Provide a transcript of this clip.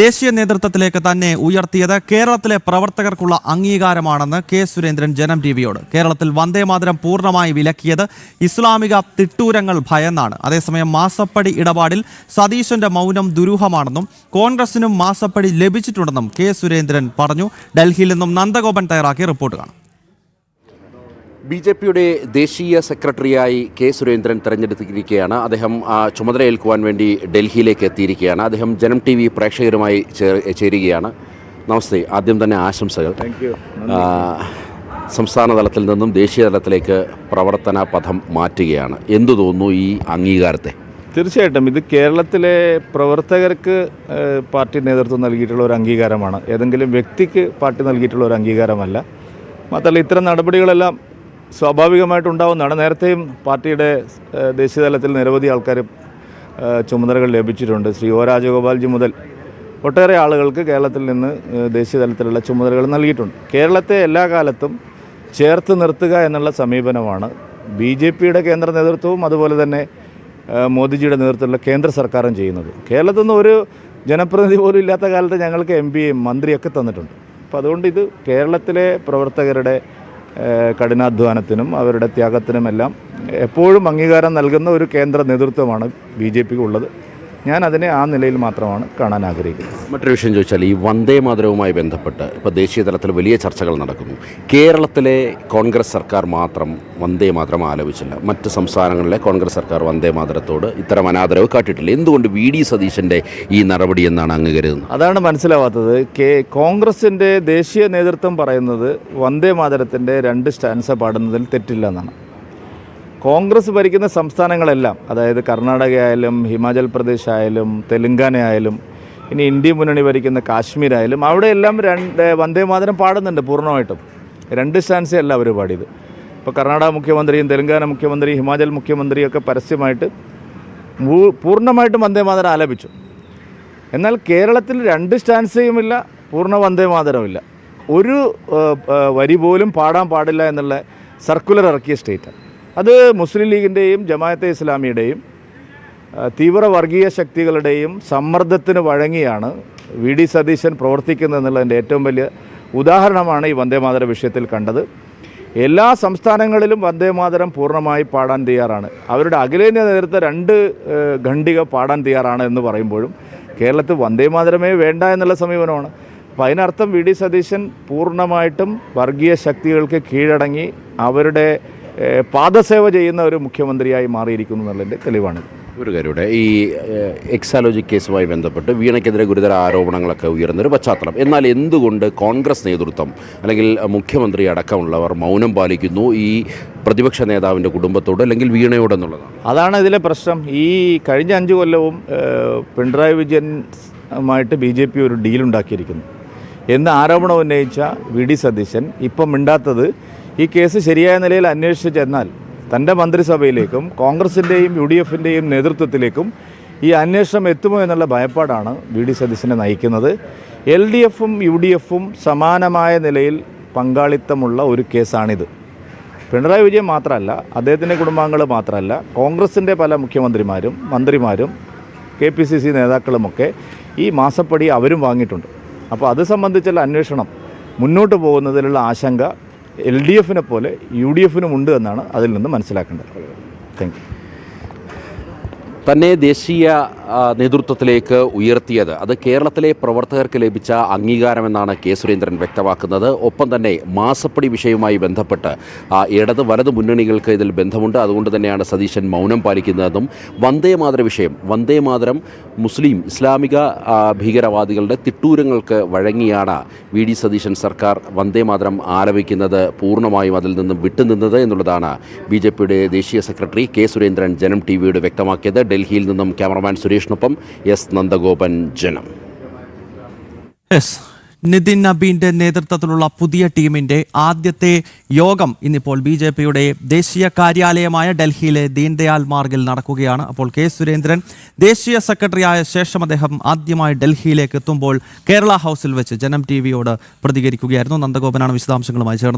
ദേശീയ നേതൃത്വത്തിലേക്ക് തന്നെ ഉയർത്തിയത് കേരളത്തിലെ പ്രവർത്തകർക്കുള്ള അംഗീകാരമാണെന്ന് കെ സുരേന്ദ്രൻ ജനം ടിവിയോട്. കേരളത്തിൽ വന്ദേമാതരം പൂർണ്ണമായി വിലക്കിയത് ഇസ്ലാമിക തിട്ടൂരങ്ങൾ ഭയന്നാണ്. അതേസമയം മാസപ്പടി ഇടപാടിൽ സതീശന്റെ മൗനം ദുരൂഹമാണെന്നും കോൺഗ്രസിനും മാസപ്പടി ലഭിച്ചിട്ടുണ്ടെന്നും കെ സുരേന്ദ്രൻ പറഞ്ഞു. ഡൽഹിയിൽ നിന്നും നന്ദഗോപൻ തയ്യാറാക്കിയ റിപ്പോർട്ട് കാണാം. ബി.ജെ.പിയുടെ ദേശീയ സെക്രട്ടറിയായി കെ സുരേന്ദ്രൻ തെരഞ്ഞെടുത്തിരിക്കുകയാണ്. അദ്ദേഹം ചുമതലയേൽക്കുവാൻ വേണ്ടി ഡൽഹിയിലേക്ക് എത്തിയിരിക്കുകയാണ്. അദ്ദേഹം ജനം ടി വി പ്രേക്ഷകരുമായി ചേരുകയാണ്. നമസ്തേ, ആദ്യം തന്നെ ആശംസകൾ. സംസ്ഥാന തലത്തിൽ നിന്നും ദേശീയ തലത്തിലേക്ക് പ്രവർത്തന പഥം മാറ്റുകയാണ്. എന്തു തോന്നുന്നു ഈ അംഗീകാരത്തെ? തീർച്ചയായിട്ടും ഇത് കേരളത്തിലെ പ്രവർത്തകർക്ക് പാർട്ടി നേതൃത്വം നൽകിയിട്ടുള്ള ഒരു അംഗീകാരമാണ്. ഏതെങ്കിലും വ്യക്തിക്ക് പാർട്ടി നൽകിയിട്ടുള്ള ഒരു അംഗീകാരമല്ല. മാത്രമല്ല, ഇത്തരം നടപടികളെല്ലാം സ്വാഭാവികമായിട്ടുണ്ടാവുന്നതാണ്. നേരത്തെയും പാർട്ടിയുടെ ദേശീയ തലത്തിൽ നിരവധി ആൾക്കാർ ചുമതലകൾ ലഭിച്ചിട്ടുണ്ട്. ശ്രീ ഒ രാജഗോപാൽജി മുതൽ ഒട്ടേറെ ആളുകൾക്ക് കേരളത്തിൽ നിന്ന് ദേശീയ തലത്തിലുള്ള ചുമതലകൾ നൽകിയിട്ടുണ്ട്. കേരളത്തെ എല്ലാ കാലത്തും ചേർത്ത് നിർത്തുക എന്നുള്ള സമീപനമാണ് ബി.ജെ.പിയുടെ കേന്ദ്ര നേതൃത്വവും അതുപോലെ തന്നെ മോദിജിയുടെ നേതൃത്വത്തിലുള്ള കേന്ദ്ര സർക്കാരും ചെയ്യുന്നത്. കേരളത്തിൽ നിന്ന് ഒരു ജനപ്രതിനിധി പോലും ഇല്ലാത്ത കാലത്ത് ഞങ്ങൾക്ക് എം.പിയും മന്ത്രിയൊക്കെ തന്നിട്ടുണ്ട്. അപ്പോൾ അതുകൊണ്ട് ഇത് കേരളത്തിലെ പ്രവർത്തകരുടെ കഠിനാധ്വാനത്തിനും അവരുടെ ത്യാഗത്തിനുമെല്ലാം എപ്പോഴും അംഗീകാരം നൽകുന്ന ഒരു കേന്ദ്ര നേതൃത്വമാണ് ബി.ജെ.പിക്ക് ഉള്ളത്. ഞാൻ അതിനെ ആ നിലയിൽ മാത്രമാണ് കാണാൻ ആഗ്രഹിക്കുന്നത്. മറ്റൊരു വിഷയം ചോദിച്ചാൽ, ഈ വന്ദേ മാതരവുമായി ബന്ധപ്പെട്ട് ഇപ്പോൾ ദേശീയ തലത്തിൽ വലിയ ചർച്ചകൾ നടക്കുന്നു. കേരളത്തിലെ കോൺഗ്രസ് സർക്കാർ മാത്രം വന്ദേ മാതരം ആലപിച്ചില്ല. മറ്റ് സംസ്ഥാനങ്ങളിലെ കോൺഗ്രസ് സർക്കാർ വന്ദേ മാതരത്തോട് ഇത്തരം അനാദരവ് കാട്ടിയിട്ടില്ല. എന്തുകൊണ്ട് വി.ഡി. സതീശൻ്റെ ഈ നടപടി എന്നാണ് അങ്ങ് കരുതുന്നത്? അതാണ് മനസ്സിലാവാത്തത്. കോൺഗ്രസിൻ്റെ ദേശീയ നേതൃത്വം പറയുന്നത് വന്ദേ മാതരത്തിൻ്റെ 2 സ്റ്റാൻസ പാടുന്നതിൽ തെറ്റില്ല എന്നാണ്. കോൺഗ്രസ് ഭരിക്കുന്ന സംസ്ഥാനങ്ങളെല്ലാം, അതായത് കർണാടക ആയാലും ഹിമാചൽ പ്രദേശ് ആയാലും തെലുങ്കാന ആയാലും ഇനി ഇന്ത്യ മുന്നണി ഭരിക്കുന്ന കാശ്മീർ ആയാലും അവിടെയെല്ലാം വന്ദേ മാതരം പാടുന്നുണ്ട് പൂർണ്ണമായിട്ടും. 2 സ്റ്റാൻസയല്ല അവർ പാടിയത്. ഇപ്പോൾ കർണാടക മുഖ്യമന്ത്രിയും തെലുങ്കാന മുഖ്യമന്ത്രിയും ഹിമാചൽ മുഖ്യമന്ത്രിയൊക്കെ പരസ്യമായിട്ട് പൂർണ്ണമായിട്ടും വന്ദേ മാതരം ആലപിച്ചു. എന്നാൽ കേരളത്തിൽ 2 സ്റ്റാൻസയുമില്ല, പൂർണ്ണ വന്ദേ മാതരമില്ല. ഒരു വരി പോലും പാടാൻ പാടില്ല എന്നുള്ള സർക്കുലർ ഇറക്കിയ സ്റ്റേറ്റാണ്. അത് മുസ്ലിം ലീഗിൻ്റെയും ജമാഅത്തെ ഇസ്ലാമിയുടെയും തീവ്ര വർഗീയ ശക്തികളുടെയും സമ്മർദ്ദത്തിന് വഴങ്ങിയാണ് വി.ഡി. സതീശൻ പ്രവർത്തിക്കുന്നതെന്നുള്ളതിൻ്റെ ഏറ്റവും വലിയ ഉദാഹരണമാണ് ഈ വന്ദേമാതര വിഷയത്തിൽ കണ്ടത്. എല്ലാ സംസ്ഥാനങ്ങളിലും വന്ദേമാതരം പൂർണ്ണമായി പാടാൻ തയ്യാറാണ്. അവരുടെ അഖിലേന്ത്യാ നേതൃത്വം 2 ഖണ്ഡിക പാടാൻ തയ്യാറാണ് എന്ന് പറയുമ്പോഴും കേരളത്തിൽ വന്ദേമാതരമേ വേണ്ട എന്നുള്ള സമീപനമാണ്. അപ്പോൾ അതിനർത്ഥം വി.ഡി. സതീശൻ പൂർണ്ണമായിട്ടും വർഗീയ ശക്തികൾക്ക് കീഴടങ്ങി അവരുടെ പാദസേവ ചെയ്യുന്ന ഒരു മുഖ്യമന്ത്രിയായി മാറിയിരിക്കുന്നു എന്നുള്ളതിൻ്റെ തെളിവാണ്. ഒരു കാര്യമുണ്ട്, ഈ എക്സാലോജി കേസുമായി ബന്ധപ്പെട്ട് വീണയ്ക്കെതിരെ ഗുരുതര ആരോപണങ്ങളൊക്കെ ഉയർന്നൊരു പശ്ചാത്തലം. എന്നാൽ എന്തുകൊണ്ട് കോൺഗ്രസ് നേതൃത്വം അല്ലെങ്കിൽ മുഖ്യമന്ത്രി അടക്കമുള്ളവർ മൗനം പാലിക്കുന്നു ഈ പ്രതിപക്ഷ നേതാവിൻ്റെ കുടുംബത്തോട് അല്ലെങ്കിൽ വീണയോടെന്നുള്ളതാണ്? അതാണ് ഇതിലെ പ്രശ്നം. ഈ കഴിഞ്ഞ 5 കൊല്ലവും പിണറായി വിജയനുമായിട്ട് ബി.ജെ.പി ഒരു ഡീലുണ്ടാക്കിയിരിക്കുന്നു എന്ന് ആരോപണം ഉന്നയിച്ച വി.ഡി. സതീശൻ ഇപ്പം മിണ്ടാത്തത് ഈ കേസ് ശരിയായ നിലയിൽ അന്വേഷിച്ച് ചെന്നാൽ തൻ്റെ മന്ത്രിസഭയിലേക്കും കോൺഗ്രസിൻ്റെയും യു.ഡി.എഫിൻ്റെയും നേതൃത്വത്തിലേക്കും ഈ അന്വേഷണം എത്തുമോ എന്നുള്ള ഭയപ്പാടാണ് വി.ഡി. സതീശനെ നയിക്കുന്നത്. എൽ.ഡി.എഫും യു.ഡി.എഫും സമാനമായ നിലയിൽ പങ്കാളിത്തമുള്ള ഒരു കേസാണിത്. പിണറായി വിജയൻ മാത്രമല്ല, അദ്ദേഹത്തിൻ്റെ കുടുംബാംഗങ്ങൾ മാത്രമല്ല, കോൺഗ്രസിൻ്റെ പല മുഖ്യമന്ത്രിമാരും മന്ത്രിമാരും KPCC നേതാക്കളുമൊക്കെ ഈ മാസപ്പടി അവരും വാങ്ങിയിട്ടുണ്ട്. അപ്പോൾ അത് സംബന്ധിച്ചുള്ള അന്വേഷണം മുന്നോട്ട് പോകുന്നതിലുള്ള ആശങ്ക LDF-നെ പോലെ UDF-നും ഉണ്ട് എന്നാണ് അതിൽ നിന്ന് മനസ്സിലാക്കേണ്ടത്. Thank you. തന്നെ ദേശീയ നേതൃത്വത്തിലേക്ക് ഉയർത്തിയത് അത് കേരളത്തിലെ പ്രവർത്തകർക്ക് ലഭിച്ച അംഗീകാരമെന്നാണ് കെ സുരേന്ദ്രൻ വ്യക്തമാക്കുന്നത്. ഒപ്പം തന്നെ മാസപ്പടി വിഷയവുമായി ബന്ധപ്പെട്ട് ഇടത് വലത് മുന്നണികൾക്ക് ഇതിൽ ബന്ധമുണ്ട്. അതുകൊണ്ട് തന്നെയാണ് സതീശൻ മൗനം പാലിക്കുന്നതെന്നും വന്ദേമാതര വിഷയം, വന്ദേമാതരം മുസ്ലിം ഇസ്ലാമിക ഭീകരവാദികളുടെ തിട്ടൂരങ്ങൾക്ക് വഴങ്ങിയാണ് വി.ഡി. സതീശൻ സർക്കാർ വന്ദേമാതരം ആലപിക്കുന്നത്, പൂർണ്ണമായും അതിൽ നിന്നും വിട്ടുനിന്നത് എന്നുള്ളതാണ് ബി.ജെ.പിയുടെ ദേശീയ സെക്രട്ടറി കെ സുരേന്ദ്രൻ ജനം ടി.വിയോട് വ്യക്തമാക്കിയത്. ഡൽഹിയിൽ നിന്നും ക്യാമറമാൻ സുരേഷിനൊപ്പം എസ് നന്ദഗോപൻ, ജനം. നിതിൻ നബീന്റെ നേതൃത്വത്തിലുള്ള പുതിയ ടീമിന്റെ ആദ്യത്തെ യോഗം ഇന്നിപ്പോൾ ബി.ജെ.പിയുടെ ദേശീയ കാര്യാലയമായ ഡൽഹിയിലെ ദീൻദയാൽ മാർഗിൽ നടക്കുകയാണ്. അപ്പോൾ കെ സുരേന്ദ്രൻ ദേശീയ സെക്രട്ടറി ആയ ശേഷം അദ്ദേഹം ആദ്യമായി ഡൽഹിയിലേക്ക് എത്തുമ്പോൾ കേരള ഹൗസിൽ വെച്ച് ജനം ടി.വിയോട് പ്രതികരിക്കുകയായിരുന്നു. നന്ദഗോപനാണ് വിശദാംശങ്ങളുമായി ചേർന്നത്.